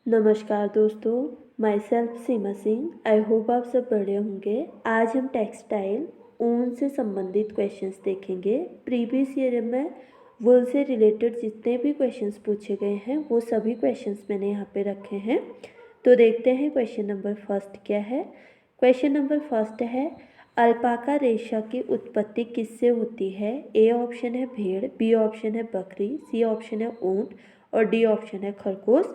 नमस्कार दोस्तों, my self Seema Singh. I hope आप सब बढ़िया होंगे। आज हम टेक्सटाइल ऊन से संबंधित क्वेश्चंस देखेंगे। प्रीवियस ईयर में वूल से रिलेटेड जितने भी क्वेश्चंस पूछे गए हैं वो सभी क्वेश्चंस मैंने यहाँ पे रखे हैं। तो देखते हैं क्वेश्चन नंबर फर्स्ट क्या है। क्वेश्चन नंबर फर्स्ट है, अल्पाका रेशा की उत्पत्ति किससे होती है? ए ऑप्शन है भेड़, बी ऑप्शन है बकरी, सी ऑप्शन है ऊंट और डी ऑप्शन है खरगोश।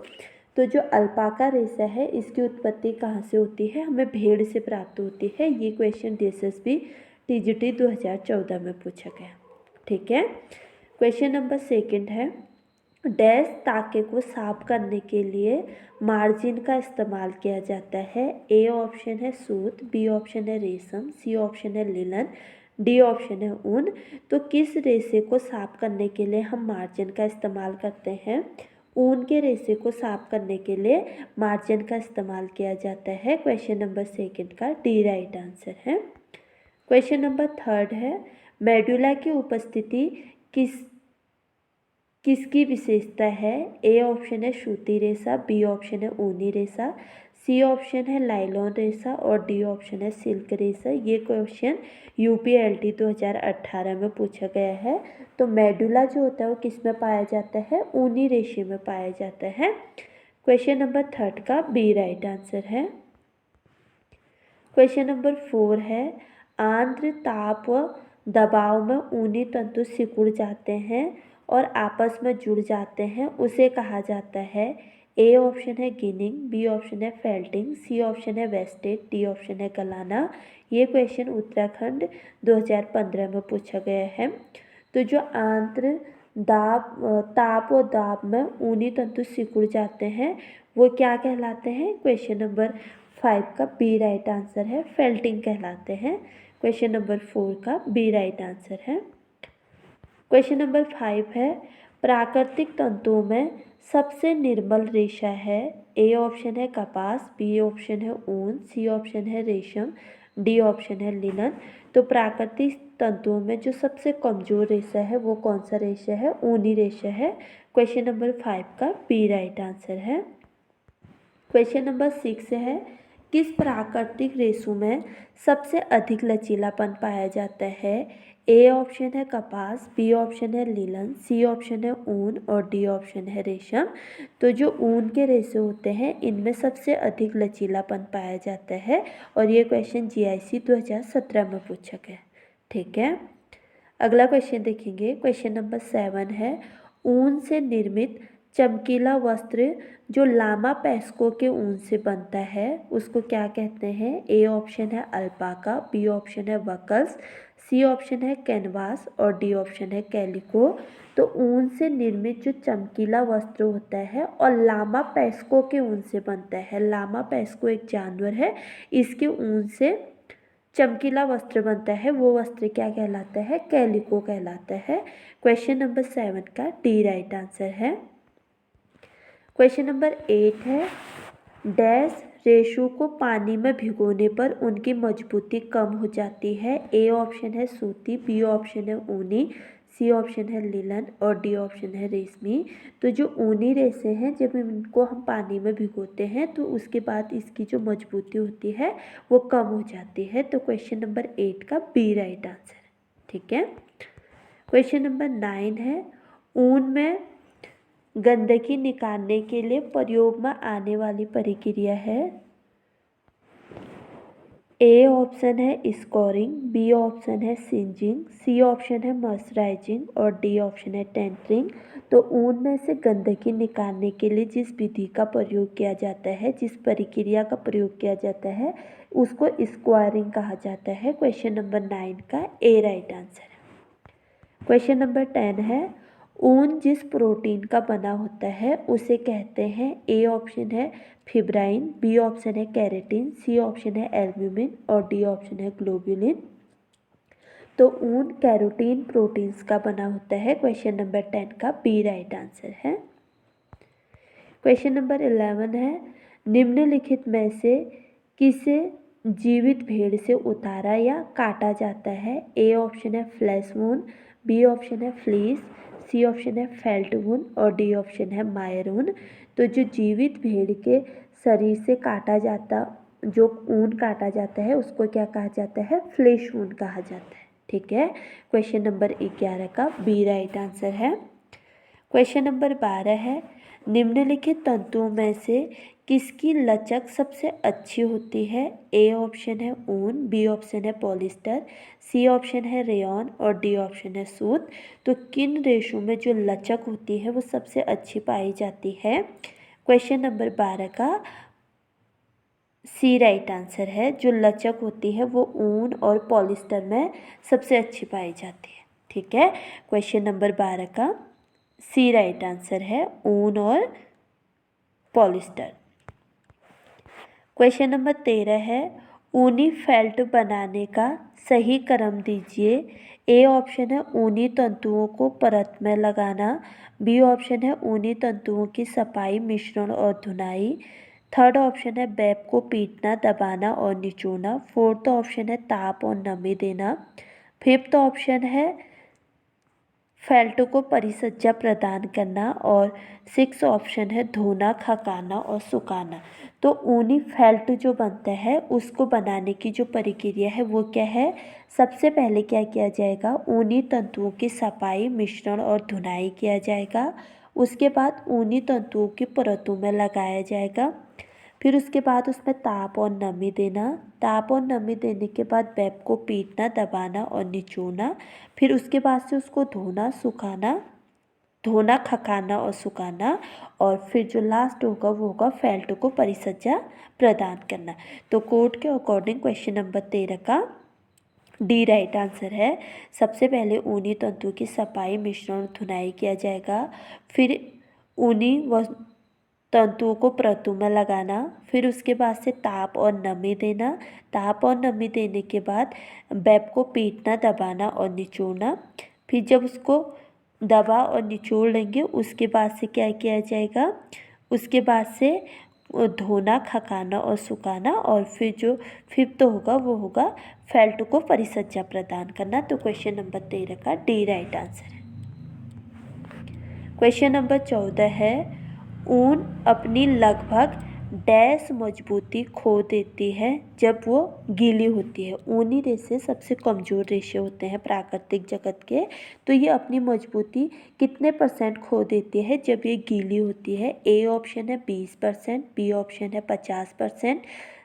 तो जो अल्पाका रेशा है इसकी उत्पत्ति कहाँ से होती है? हमें भेड़ से प्राप्त होती है। ये क्वेश्चन DSSB TGT 2014 में पूछा गया। ठीक है। क्वेश्चन नंबर सेकंड है, डैश ताके को साफ करने के लिए मार्जिन का इस्तेमाल किया जाता है। ए ऑप्शन है सूत, बी ऑप्शन है रेशम, सी ऑप्शन है लिनन, डी ऑप्शन है ऊन। तो किस रेशे को साफ करने के लिए हम मार्जिन का इस्तेमाल करते हैं? ऊन के रेशे को साफ करने के लिए मार्जिन का इस्तेमाल किया जाता है। क्वेश्चन नंबर सेकंड का डी राइट आंसर है। क्वेश्चन नंबर थर्ड है, मेडुला की उपस्थिति किसकी विशेषता है? ए ऑप्शन है सूती रेशा, बी ऑप्शन है ऊनी रेशा, सी ऑप्शन है लाइलॉन रेशा और डी ऑप्शन है सिल्क रेशा। ये क्वेश्चन UPLT 2018 में पूछा गया है। तो मेडुला जो होता है वो किस में पाया जाता है? ऊनी रेशे में पाया जाता है। क्वेश्चन नंबर थर्ड का बी राइट आंसर है। क्वेश्चन नंबर 4 है, आर्द्र ताप व दबाव में ऊनी तंतु सिकुड़ जाते हैं और आपस में जुड़ जाते हैं, उसे कहा जाता है। ए ऑप्शन है गिनिंग, बी ऑप्शन है फेल्टिंग, सी ऑप्शन है वेस्टेज, डी ऑप्शन है गलाना। ये क्वेश्चन उत्तराखंड 2015 में पूछा गया है। तो जो आंत्र ताप और दाब में ऊनी तंतु सिकुड़ जाते हैं वो क्या कहलाते हैं? क्वेश्चन नंबर 5 का बी राइट आंसर है, फेल्टिंग कहलाते हैं। क्वेश्चन नंबर 4 का बी राइट आंसर है। क्वेश्चन नंबर 5 है, प्राकृतिक तंतुओं में सबसे निर्मल रेशा है। ए ऑप्शन है कपास, बी ऑप्शन है ऊन, सी ऑप्शन है रेशम, डी ऑप्शन है लिनन। तो प्राकृतिक तंतुओं में जो सबसे कमजोर रेशा है वो कौन सा रेशा है? ऊनी रेशा है। क्वेश्चन नंबर 5 का बी राइट आंसर है। क्वेश्चन नंबर 6 है, किस प्राकृतिक रेशों में सबसे अधिक लचीलापन पाया जाता है? ए ऑप्शन है कपास, बी ऑप्शन है लिनन, सी ऑप्शन है ऊन और डी ऑप्शन है रेशम। तो जो ऊन के रेशे होते हैं इनमें सबसे अधिक लचीलापन पाया जाता है और ये क्वेश्चन GIC 2017 में पूछा गया। ठीक है। अगला क्वेश्चन देखेंगे। क्वेश्चन नंबर 7 है, ऊन से निर्मित चमकीला वस्त्र जो लामा पेस्को के ऊन से बनता है उसको क्या कहते हैं? ए ऑप्शन है अल्पाका, बी ऑप्शन है वकल्स, सी ऑप्शन है कैनवास और डी ऑप्शन है कैलिको। तो ऊन से निर्मित जो चमकीला वस्त्र होता है और लामा पेस्को के ऊन से बनता है। लामा पेस्को एक जानवर है, इसके ऊन से चमकीला वस्त्र बनता है, वो वस्त्र क्या कहलाता है? कैलिको कहलाता है। क्वेश्चन नंबर 7 का डी राइट आंसर है। क्वेश्चन नंबर 8 है, डैश रेशों को पानी में भिगोने पर उनकी मजबूती कम हो जाती है। ए ऑप्शन है सूती, बी ऑप्शन है ऊनी, सी ऑप्शन है लिनन और डी ऑप्शन है रेशमी। तो जो ऊनी रेशे हैं जब इनको हम पानी में भिगोते हैं तो उसके बाद इसकी जो मजबूती होती है वो कम हो जाती है। तो क्वेश्चन नंबर 8 का बी राइट आंसर है। ठीक है। क्वेश्चन नंबर 9 है, ऊन में गंदगी निकालने के लिए प्रयोग में आने वाली प्रक्रिया है। ए ऑप्शन है स्कोरिंग, बी ऑप्शन है सिंजिंग, सी ऑप्शन है मॉइस्चराइजिंग और डी ऑप्शन है टेंटरिंग। तो ऊन में से गंदगी निकालने के लिए जिस विधि का प्रयोग किया जाता है, जिस प्रक्रिया का प्रयोग किया जाता है उसको स्क्वायरिंग कहा जाता है। क्वेश्चन नंबर 9 का ए राइट आंसर है। क्वेश्चन नंबर 10 है, ऊन जिस प्रोटीन का बना होता है उसे कहते हैं। ए ऑप्शन है फिब्राइन, बी ऑप्शन है कैरेटिन, सी ऑप्शन है एल्ब्यूमिन और डी ऑप्शन है ग्लोब्यूलिन। तो ऊन कैरोटीन प्रोटीन्स का बना होता है। क्वेश्चन नंबर 10 का बी राइट आंसर है। क्वेश्चन नंबर 11 है, निम्नलिखित में से किसे जीवित भेड़ से उतारा या काटा जाता है? ए ऑप्शन है फ्लैश वून, बी ऑप्शन है फ्लीस, सी ऑप्शन है फेल्ट ऊन और डी ऑप्शन है मायर ऊन। तो जो जीवित भेड़ के शरीर से काटा जाता जो ऊन काटा जाता है उसको क्या कहा जाता है, फ्लेश ऊन कहा जाता है। ठीक है, क्वेश्चन नंबर 11 का बी राइट आंसर है। क्वेश्चन नंबर 12 है, निम्नलिखित तंतुओं में से किसकी लचक सबसे अच्छी होती है। ए ऑप्शन है ऊन, बी ऑप्शन है पॉलिस्टर, सी ऑप्शन है रेयॉन और डी ऑप्शन है सूत। तो किन रेशों में जो लचक होती है वो सबसे अच्छी पाई जाती है। क्वेश्चन नंबर 12 का सी राइट आंसर है। जो लचक होती है वो ऊन और पॉलिस्टर में सबसे अच्छी पाई जाती है। ठीक है, क्वेश्चन नंबर 12 का सी राइट आंसर है, ऊन और पॉलिस्टर। क्वेश्चन नंबर 13 है, ऊनी फेल्ट बनाने का सही क्रम दीजिए। ए ऑप्शन है ऊनी तंतुओं को परत में लगाना, बी ऑप्शन है ऊनी तंतुओं की सफाई, मिश्रण और धुनाई, थर्ड ऑप्शन है वेब को पीटना, दबाना और निचोड़ना, फोर्थ ऑप्शन है ताप और नमी देना, फिफ्थ ऑप्शन है फेल्ट को परिसज्जा प्रदान करना और सिक्स ऑप्शन है धोना, खकाना और सुखाना। तो ऊनी फेल्ट जो बनता है उसको बनाने की जो प्रक्रिया है वो क्या है, सबसे पहले क्या किया जाएगा, ऊनी तंतुओं की सफाई, मिश्रण और धुनाई किया जाएगा। उसके बाद ऊनी तंतुओं की परतों में लगाया जाएगा। फिर उसके बाद उसमें ताप और नमी देना, ताप और नमी देने के बाद वेब को पीटना, दबाना और निचोड़ना। फिर उसके बाद से उसको धोना, सुखाना, धोना, खकाना और सुखाना। और फिर जो लास्ट होगा वो होगा फेल्ट को परिसज्जा प्रदान करना। तो कोड के अकॉर्डिंग क्वेश्चन नंबर 13 का डी राइट आंसर है। सबसे पहले ऊनी तंतु की सफाई, मिश्रण, धुनाई किया जाएगा। फिर ऊनी व तंतुओं को परतों में लगाना, फिर उसके बाद से ताप और नमी देना, ताप और नमी देने के बाद वेब को पीटना, दबाना और निचोड़ना। फिर जब उसको दबा और निचोड़ लेंगे उसके बाद से क्या किया जाएगा, उसके बाद से धोना, खकाना और सुखाना। और फिर जो फिफ्थ होगा वो होगा फेल्ट को परिसज्जा प्रदान करना। तो क्वेश्चन नंबर 13 का डी राइट आंसर है। क्वेश्चन नंबर 14 है, ऊन अपनी लगभग डैश मजबूती खो देती है जब वो गीली होती है। ऊनी रेशे सबसे कमज़ोर रेशे होते हैं प्राकृतिक जगत के। तो ये अपनी मजबूती कितने % खो देती है जब ये गीली होती है। ए ऑप्शन है 20%, बी ऑप्शन है 50%,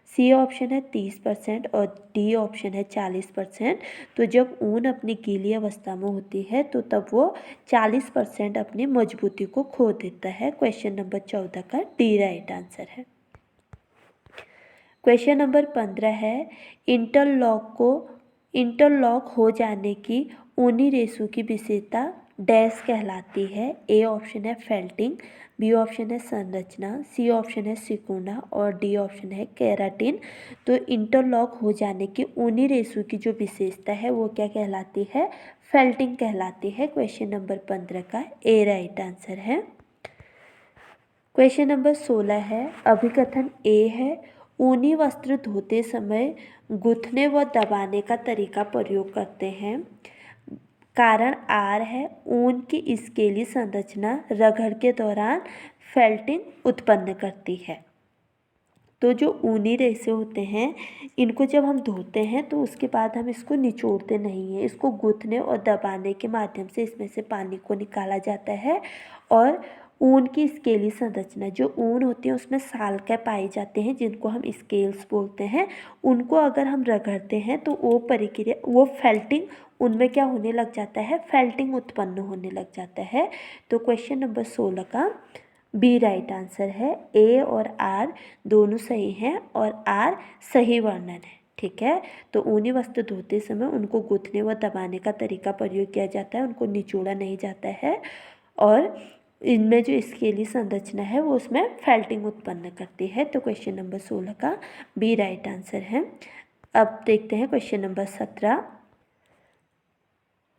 सी ऑप्शन है 30% और डी ऑप्शन है 40%। तो जब ऊन अपनी गीली अवस्था में होती है तो तब वो 40% अपनी मजबूती को खो देता है। क्वेश्चन नंबर 14 का डी राइट आंसर है। क्वेश्चन नंबर 15 है, इंटरलॉक हो जाने की ऊनी रेशों की विशेषता डैश कहलाती है। ए ऑप्शन है फेल्टिंग, बी ऑप्शन है संरचना, सी ऑप्शन है सिकुड़ना और डी ऑप्शन है केराटिन। तो इंटरलॉक हो जाने की ऊनी रेशों की जो विशेषता है वो क्या कहलाती है, फेल्टिंग कहलाती है। क्वेश्चन नंबर 15 का ए राइट आंसर है। क्वेश्चन नंबर 16 है, अभिकथन ए है, ऊनी वस्त्र धोते समय गूंथने व दबाने का तरीका प्रयोग करते हैं। कारण आर है, ऊन की स्केली संरचना रगड़ के दौरान फेल्टिंग उत्पन्न करती है। तो जो ऊनी रेशे होते हैं इनको जब हम धोते हैं तो उसके बाद हम इसको निचोड़ते नहीं हैं, इसको गूंथने और दबाने के माध्यम से इसमें से पानी को निकाला जाता है। और ऊन की स्केली संरचना, जो ऊन होती है उसमें साल्के पाए जाते हैं जिनको हम स्केल्स बोलते हैं, उनको अगर हम रगड़ते हैं तो वो प्रक्रिया, वो फेल्टिंग, उनमें क्या होने लग जाता है, फेल्टिंग उत्पन्न होने लग जाता है। तो क्वेश्चन नंबर 16 का बी राइट आंसर है। ए और आर दोनों सही हैं और आर सही वर्णन है। ठीक है, तो ऊनी वस्त्र धोते समय उनको गूंथने व दबाने का तरीका प्रयोग किया जाता है, उनको निचोड़ा नहीं जाता है। और इनमें जो स्केली संरचना है वो उसमें फेल्टिंग उत्पन्न करती है। तो क्वेश्चन नंबर 16 का बी राइट आंसर है। अब देखते हैं क्वेश्चन नंबर 17।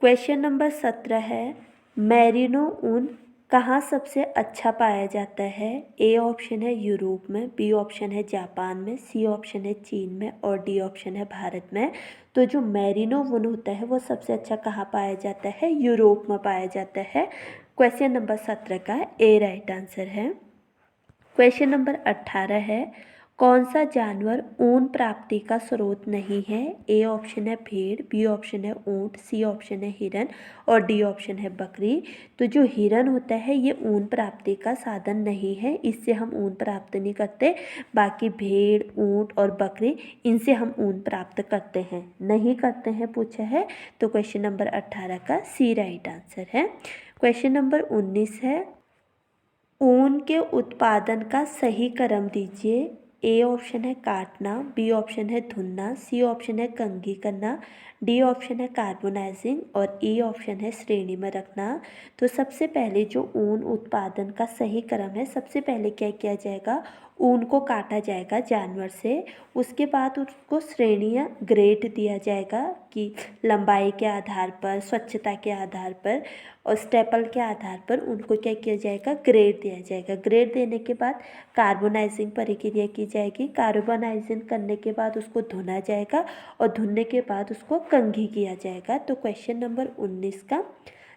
क्वेश्चन नंबर 17 है, मैरिनो ऊन कहाँ सबसे अच्छा पाया जाता है? ए ऑप्शन है यूरोप में, बी ऑप्शन है जापान में, सी ऑप्शन है चीन में और डी ऑप्शन है भारत में। तो जो मेरिनो वुल होता है वो सबसे अच्छा कहाँ पाया जाता है? यूरोप में पाया जाता है। क्वेश्चन नंबर 17 का ए राइट आंसर है। क्वेश्चन नंबर 18 है, कौन सा जानवर ऊन प्राप्ति का स्रोत नहीं है? ए ऑप्शन है भेड़, बी ऑप्शन है ऊंट, सी ऑप्शन है हिरन और डी ऑप्शन है बकरी। तो जो हिरन होता है ये ऊन प्राप्ति का साधन नहीं है, इससे हम ऊन प्राप्त नहीं करते। बाकी भेड़, ऊंट और बकरी, इनसे हम ऊन प्राप्त करते हैं, नहीं करते हैं पूछा है। तो क्वेश्चन नंबर 18 का सी राइट आंसर है। क्वेश्चन नंबर 19 है, ऊन के उत्पादन का सही क्रम दीजिए। ए ऑप्शन है काटना, बी ऑप्शन है धुनना, सी ऑप्शन है कंघी करना, डी ऑप्शन है कार्बोनाइजिंग और ई ऑप्शन है श्रेणी में रखना। तो सबसे पहले जो ऊन उत्पादन का सही क्रम है, सबसे पहले क्या किया जाएगा? ऊन को काटा जाएगा जानवर से, उसके बाद उसको श्रेणियाँ ग्रेड दिया जाएगा कि लंबाई के आधार पर, स्वच्छता के आधार पर और स्टेपल के आधार पर उनको क्या किया जाएगा? ग्रेड दिया जाएगा। ग्रेड देने के बाद कार्बोनाइजिंग प्रक्रिया की जाएगी। कार्बोनाइजिंग करने के बाद उसको धुना जाएगा और धुनने के बाद उसको कंघी किया जाएगा। तो क्वेश्चन नंबर 19 का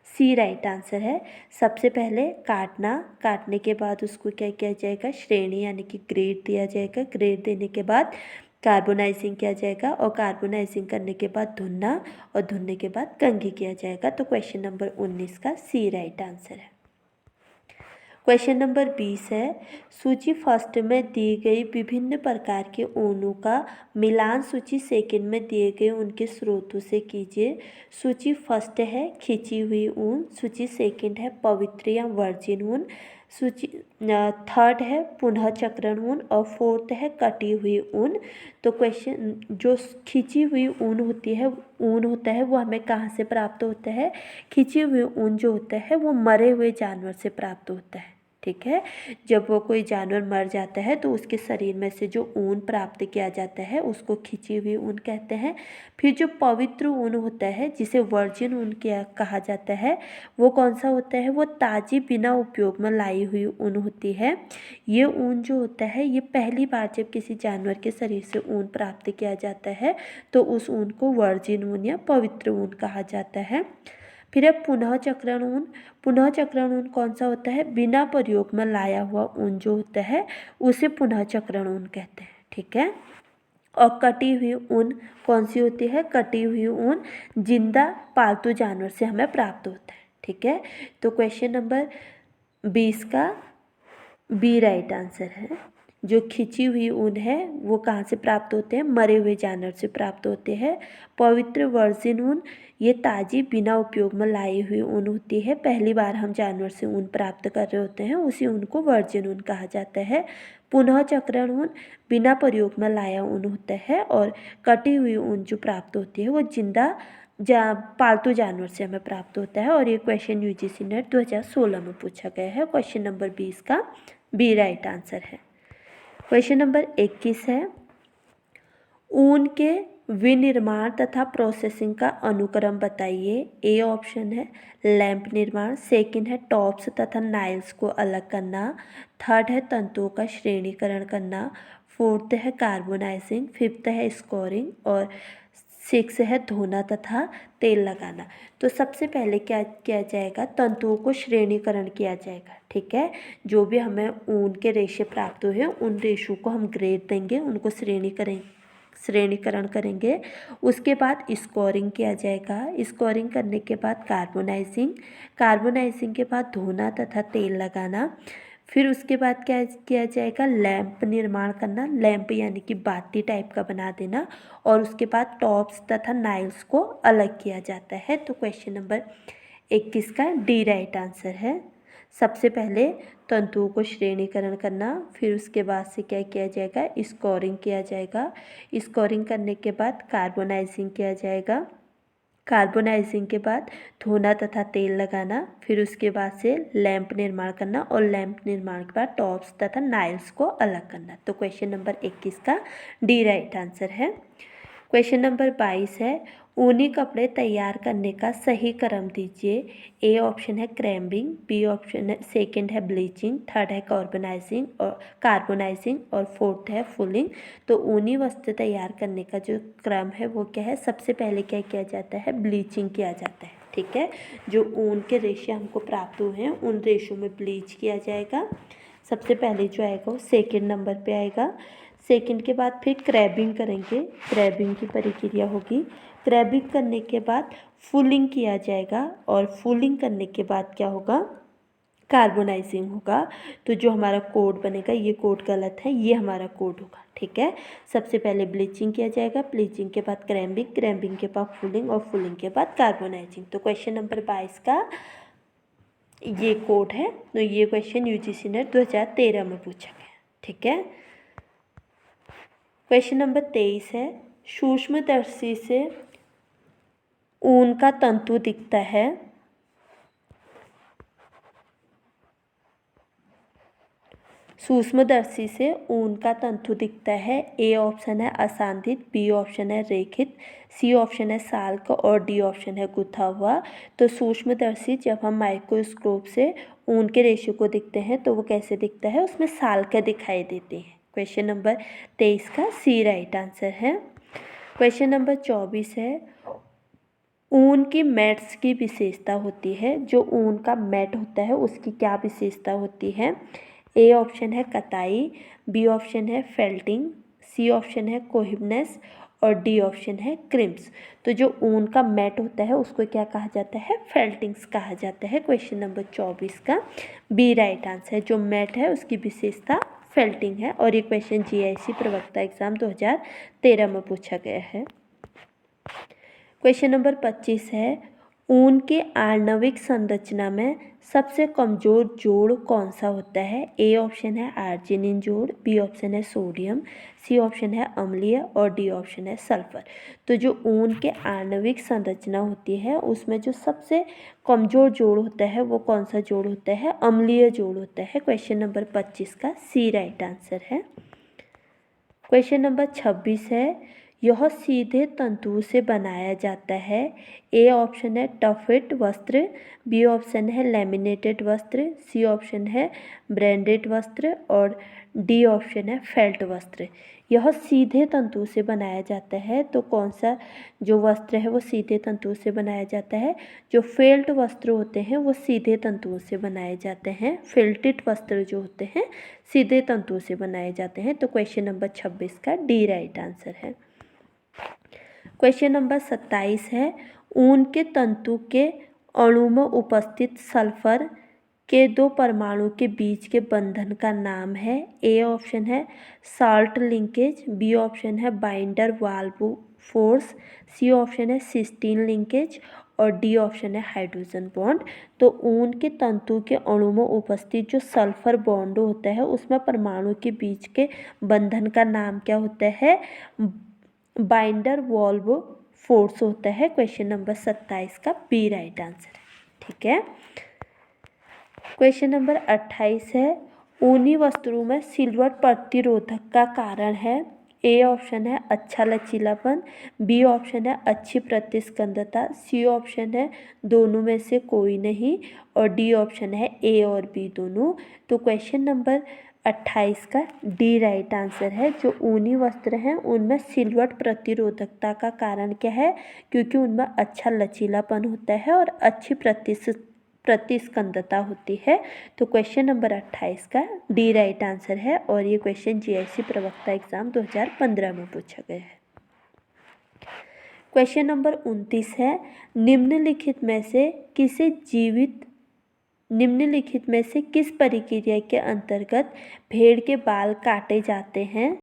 सी राइट आंसर है। सबसे पहले काटना, काटने के बाद उसको क्या किया जाएगा? श्रेणी यानी कि ग्रेड दिया जाएगा। ग्रेड देने के बाद कार्बोनाइजिंग किया जाएगा और कार्बोनाइजिंग करने के बाद धुनना और धुनने के बाद कंघी किया जाएगा। तो क्वेश्चन नंबर 19 का सी राइट आंसर है। क्वेश्चन नंबर 20 है, सूची फर्स्ट में दी गई विभिन्न प्रकार के ऊनों का मिलान सूची सेकंड में दिए गए उनके स्रोतों से कीजिए। सूची फर्स्ट है खिंची हुई ऊन, सूची सेकंड है पवित्र या वर्जिन ऊन, सूची थर्ड है पुनः चक्रण ऊन और फोर्थ है कटी हुई ऊन। तो क्वेश्चन जो खिंची हुई ऊन होती है, ऊन होता है वो हमें कहाँ से प्राप्त होता है? खिंची हुई ऊन जो होता है वो मरे हुए जानवर से प्राप्त होता है। ठीक है, जब वो कोई जानवर मर जाता है तो उसके शरीर में से जो ऊन प्राप्त किया जाता है उसको खिंची हुई ऊन कहते हैं। फिर जो पवित्र ऊन होता है जिसे वर्जिन ऊन कहा जाता है, वो कौन सा होता है? वो ताज़ी बिना उपयोग में लाई हुई ऊन होती है। ये ऊन जो होता है ये पहली बार जब किसी जानवर के शरीर से ऊन प्राप्त किया जाता है तो उस ऊन को वर्जिन ऊन या पवित्र ऊन कहा जाता है। फिर है पुनः चक्रण ऊन। पुनः चक्रण ऊन कौन सा होता है? बिना प्रयोग में लाया हुआ ऊन जो होता है उसे पुनः चक्रण ऊन कहते हैं। ठीक है, और कटी हुई ऊन कौन सी होती है? कटी हुई ऊन जिंदा पालतू जानवर से हमें प्राप्त होता है। ठीक है, तो क्वेश्चन नंबर 20 का बी राइट आंसर है। जो खिंची हुई ऊन है वो कहाँ से प्राप्त होते हैं? मरे हुए जानवर से प्राप्त होते हैं। पवित्र वर्जिन ऊन ये ताज़ी बिना उपयोग में लाई हुई ऊन होती है। पहली बार हम जानवर से ऊन प्राप्त कर रहे होते हैं, उसी ऊन को वर्जिन ऊन कहा जाता है। पुनः चक्रण ऊन बिना प्रयोग में लाया ऊन होता है और कटी हुई ऊन जो प्राप्त होती है वो जिंदा पालतू जानवर से हमें प्राप्त होता है। और ये क्वेश्चन यूजीसी नेट 2016 में पूछा गया है। क्वेश्चन नंबर 20 का बी राइट आंसर है। क्वेश्चन नंबर 21 है, ऊन के विनिर्माण तथा प्रोसेसिंग का अनुक्रम बताइए। ए ऑप्शन है लैंप निर्माण, सेकंड है टॉप्स तथा नाइल्स को अलग करना, थर्ड है तंतुओं का श्रेणीकरण करना, फोर्थ है कार्बोनाइजिंग, फिफ्थ है स्कोरिंग और सिक्स है धोना तथा तेल लगाना। तो सबसे पहले क्या किया जाएगा? तंतुओं को श्रेणीकरण किया जाएगा। ठीक है, जो भी हमें ऊन के रेशे प्राप्त हुए उन रेशों को हम ग्रेड देंगे, उनको श्रेणीकरण करेंगे। उसके बाद स्कोरिंग किया जाएगा। स्कोरिंग करने के बाद कार्बोनाइजिंग के बाद धोना तथा तेल लगाना। फिर उसके बाद क्या किया जाएगा? लैंप निर्माण करना, लैंप यानी कि बाती टाइप का बना देना। और उसके बाद टॉप्स तथा नाइल्स को अलग किया जाता है। तो क्वेश्चन नंबर 21 का डी राइट आंसर है। सबसे पहले तंतुओं को श्रेणीकरण करना, फिर उसके बाद से क्या किया जाएगा? स्कोरिंग किया जाएगा। स्कोरिंग करने के बाद कार्बोनाइजिंग किया जाएगा। कार्बोनाइजिंग के बाद धोना तथा तेल लगाना, फिर उसके बाद से लैंप निर्माण करना और लैंप निर्माण के बाद टॉप्स तथा नाइल्स को अलग करना। तो क्वेश्चन नंबर 21 का डी राइट आंसर है। क्वेश्चन नंबर 22 है, ऊनी कपड़े तैयार करने का सही क्रम दीजिए। ए ऑप्शन है क्रैम्बिंग, बी ऑप्शन है सेकंड है ब्लीचिंग, थर्ड है कार्बोनाइजिंग और फोर्थ है फुलिंग। तो ऊनी वस्त्र तैयार करने का जो क्रम है वो क्या है, सबसे पहले क्या किया जाता है, ब्लीचिंग किया जाता है। ठीक है, जो ऊन के रेशे हमको प्राप्त हुए हैं उन रेशों में ब्लीच किया जाएगा। सबसे पहले जो आएगा वो सेकेंड नंबर पे आएगा। सेकंड के बाद फिर क्रैबिंग करेंगे, क्रैबिंग की प्रक्रिया होगी। क्रैबिंग करने के बाद फुलिंग किया जाएगा और फुलिंग करने के बाद क्या होगा, कार्बोनाइजिंग होगा। तो जो हमारा कोड बनेगा, ये कोड गलत है, ये हमारा कोड होगा। ठीक है, सबसे पहले ब्लीचिंग किया जाएगा, ब्लीचिंग के बाद क्रैम्बिंग, क्रैम्बिंग के बाद फुलिंग और फुलिंग के बाद कार्बोनाइजिंग। तो क्वेश्चन नंबर 22 का ये कोड है। तो ये क्वेश्चन यूजीसी नेट 2013 में पूछा गया। ठीक है, क्वेश्चन नंबर 23 है, सूक्ष्मदर्शी से ऊन का तंतु दिखता है। सूक्ष्मदर्शी से ऊन का तंतु दिखता है। ए ऑप्शन है असांधित, बी ऑप्शन है रेखित, सी ऑप्शन है साल्क और डी ऑप्शन है गुथा हुआ। तो सूक्ष्मदर्शी जब हम माइक्रोस्कोप से ऊन के रेशे को देखते हैं तो वो कैसे दिखता है, उसमें साल्क दिखाई देते हैं। क्वेश्चन नंबर 23 का सी राइट आंसर है। क्वेश्चन नंबर 24 है, ऊन की मैट्स की विशेषता होती है। जो ऊन का मैट होता है उसकी क्या विशेषता होती है। ए ऑप्शन है कताई, बी ऑप्शन है फेल्टिंग, सी ऑप्शन है कोहिबनेस और डी ऑप्शन है क्रिम्स। तो जो ऊन का मैट होता है उसको क्या कहा जाता है, फेल्टिंग्स कहा जाता है। क्वेश्चन नंबर 24 का बी राइट आंसर है। जो मैट है उसकी विशेषता फेल्टिंग है और ये क्वेश्चन जीआईसी प्रवक्ता एग्जाम 2013 में पूछा गया है। क्वेश्चन नंबर 25 है, ऊन के आणविक संरचना में सबसे कमजोर जोड़ कौन सा होता है। ए ऑप्शन है आर्जिनिन जोड़, बी ऑप्शन है सोडियम, सी ऑप्शन है अम्लीय और डी ऑप्शन है सल्फर। तो जो ऊन के आणविक संरचना होती है उसमें जो सबसे कमजोर जोड़ होता है वो कौन सा जोड़ होता है, अम्लीय जोड़ होता है। क्वेश्चन नंबर 25 का सी राइट आंसर है। क्वेश्चन नंबर 26 है, यह सीधे तंतु से बनाया जाता है। ए ऑप्शन है टफेट वस्त्र, बी ऑप्शन है लैमिनेटेड वस्त्र, सी ऑप्शन है ब्रांडेड वस्त्र और डी ऑप्शन है फेल्ट वस्त्र। यह सीधे तंतु से बनाया जाता है। तो कौन सा जो वस्त्र है वो सीधे तंतु से बनाया जाता है, जो फेल्ट वस्त्र होते हैं वो सीधे तंतुओं से बनाए जाते हैं। फेल्टेड वस्त्र जो होते हैं सीधे तंतुओं से बनाए जाते हैं। तो क्वेश्चन नंबर 26 का डी राइट आंसर है। क्वेश्चन नंबर 27 है, ऊन के तंतु के अणु में उपस्थित सल्फर के दो परमाणु के बीच के बंधन का नाम है। ए ऑप्शन है साल्ट लिंकेज, बी ऑप्शन है van der Waals force, C option है सिस्टीन लिंकेज और डी ऑप्शन है हाइड्रोजन बॉन्ड। तो ऊन के तंतु के अणु में उपस्थित जो सल्फर बॉन्ड होता है उसमें परमाणु के बीच के बंधन का नाम क्या होता है, बाइंडर वॉल्व फोर्स होता है। क्वेश्चन नंबर 27 का बी राइट आंसर है। ठीक है, क्वेश्चन नंबर 28 है, ऊनी वस्त्रों में सिलवट प्रतिरोधक का कारण है। ए ऑप्शन है अच्छा लचीलापन, बी ऑप्शन है अच्छी प्रतिस्पंदता, सी ऑप्शन है दोनों में से कोई नहीं और डी ऑप्शन है ए और बी दोनों। तो क्वेश्चन नंबर 28 का डी राइट आंसर है। जो ऊनी वस्त्र हैं उनमें सिलवट प्रतिरोधकता का कारण क्या है, क्योंकि उनमें अच्छा लचीलापन होता है और अच्छी प्रतिस्पंदता होती है। तो क्वेश्चन नंबर 28 का डी राइट आंसर है और ये क्वेश्चन जीआईसी प्रवक्ता एग्जाम 2015 में पूछा गया है। क्वेश्चन नंबर 29 है, निम्नलिखित में से किस प्रक्रिया के अंतर्गत भेड़ के बाल काटे जाते हैं।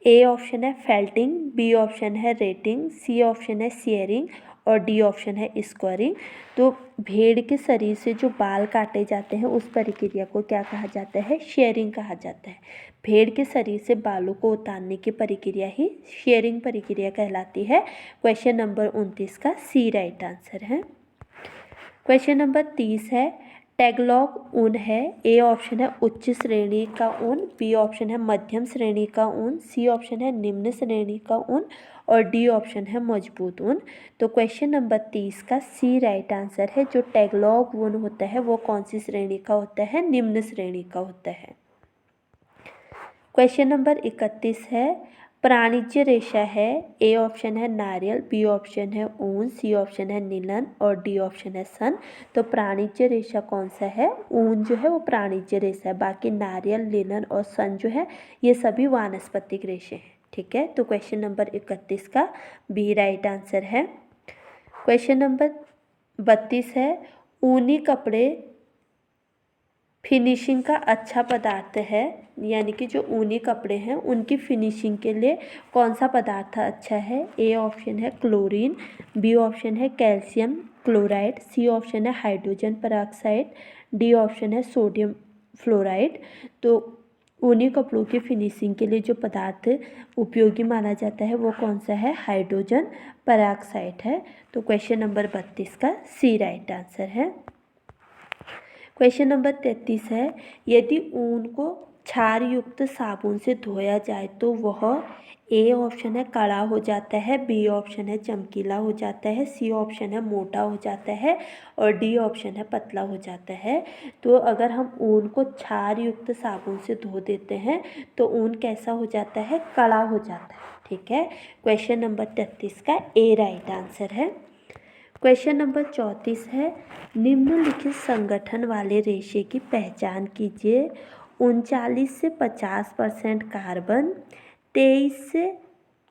ए ऑप्शन है फेल्टिंग, बी ऑप्शन है रेटिंग, सी ऑप्शन है शेयरिंग और डी ऑप्शन है स्क्वायरिंग। तो भेड़ के शरीर से जो बाल काटे जाते हैं उस प्रक्रिया को क्या कहा जाता है, शेयरिंग कहा जाता है। भेड़ के शरीर से बालों को उतारने की प्रक्रिया ही शेयरिंग प्रक्रिया कहलाती है। क्वेश्चन नंबर 29 का सी राइट आंसर है। क्वेश्चन नंबर 30 है, टैगलॉग ऊन है। ए ऑप्शन है उच्च श्रेणी का ऊन, बी ऑप्शन है मध्यम श्रेणी का ऊन, सी ऑप्शन है निम्न श्रेणी का ऊन और डी ऑप्शन है मजबूत ऊन। तो क्वेश्चन नंबर 30 का सी राइट आंसर है। जो टैगलॉग ऊन होता है वो कौन सी श्रेणी का होता है? निम्न श्रेणी का होता है। क्वेश्चन नंबर 31 है, प्राणिज्य रेशा है। ए ऑप्शन है नारियल, बी ऑप्शन है ऊन, सी ऑप्शन है नीलन और डी ऑप्शन है सन। तो प्राणिज्य रेशा कौन सा है? ऊन जो है वो प्राणिज्य रेशा है। बाकी नारियल, लिनन और सन जो है ये सभी वानस्पतिक रेशे हैं। ठीक है, तो क्वेश्चन नंबर 31 का बी राइट आंसर है। क्वेश्चन नंबर 32 है, ऊनी कपड़े फिनिशिंग का अच्छा पदार्थ है, यानी कि जो ऊनी कपड़े हैं उनकी फिनिशिंग के लिए कौन सा पदार्थ अच्छा है? ए ऑप्शन है क्लोरीन, बी ऑप्शन है कैल्शियम क्लोराइड, सी ऑप्शन है हाइड्रोजन पेरोक्साइड, डी ऑप्शन है सोडियम फ्लोराइड। तो ऊनी कपड़ों की फिनिशिंग के लिए जो पदार्थ उपयोगी माना जाता है वो कौन सा है? हाइड्रोजन पेरोक्साइड है। तो क्वेश्चन नंबर 32 का सी राइट आंसर है। क्वेश्चन नंबर 33 है, यदि ऊन को क्षार युक्त साबुन से धोया जाए तो वह ए ऑप्शन है कड़ा हो जाता है, बी ऑप्शन है चमकीला हो जाता है, सी ऑप्शन है मोटा हो जाता है और डी ऑप्शन है पतला हो जाता है। तो अगर हम ऊन को क्षार युक्त साबुन से धो देते हैं तो ऊन कैसा हो जाता है? कड़ा हो जाता है। ठीक है, क्वेश्चन नंबर 33 का ए राइट आंसर है। क्वेश्चन नंबर 34 है, निम्नलिखित संगठन वाले रेशे की पहचान कीजिए। 39 से 50% कार्बन, 23 से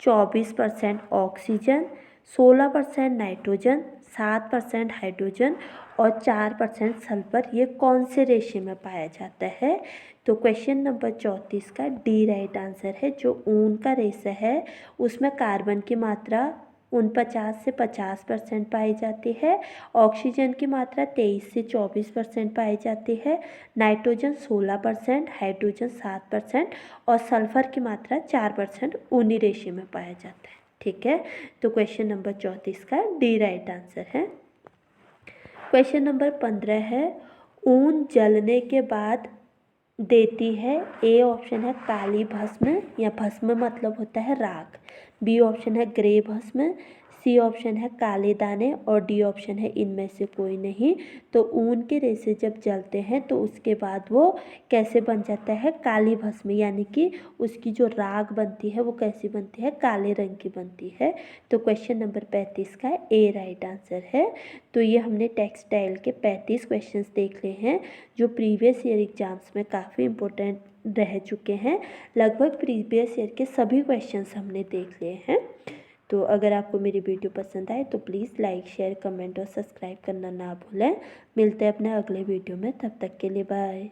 24% ऑक्सीजन, 16% नाइट्रोजन, 7% हाइड्रोजन और 4% सल्फर ये कौन से रेशे में पाया जाता है? तो क्वेश्चन नंबर 34 का डी राइट आंसर है। जो ऊन का रेशा है उसमें कार्बन की मात्रा 49 से 50% पाई जाती है, ऑक्सीजन की मात्रा 23 से 24% पाई जाती है, नाइट्रोजन 16%, हाइड्रोजन 7% और सल्फर की मात्रा 4% ऊनी रेशे में पाया जाता है। ठीक है, तो क्वेश्चन नंबर 34 का डी राइट आंसर है। क्वेश्चन नंबर 15 है, ऊन जलने के बाद देती है। ए ऑप्शन है काली भस्म, या भस्म मतलब होता है राख, बी ऑप्शन है ग्रे भस्म, सी ऑप्शन है काले दाने और डी ऑप्शन है इनमें से कोई नहीं। तो ऊन के रेशे जब जलते हैं तो उसके बाद वो कैसे बन जाता है? काली भस्म, यानी कि उसकी जो राख बनती है वो कैसी बनती है? काले रंग की बनती है। तो क्वेश्चन नंबर 35 का ए राइट आंसर है। तो ये हमने टेक्सटाइल के 35 क्वेश्चंस देख लिए हैं जो प्रीवियस ईयर एग्जाम्स में काफ़ी इम्पोर्टेंट रह चुके हैं। लगभग प्रीवियस ईयर के सभी क्वेश्चंस हमने देख लिए हैं। तो अगर आपको मेरी वीडियो पसंद आए तो प्लीज़ लाइक, शेयर, कमेंट और सब्सक्राइब करना ना भूलें। मिलते हैं अपने अगले वीडियो में, तब तक के लिए बाय।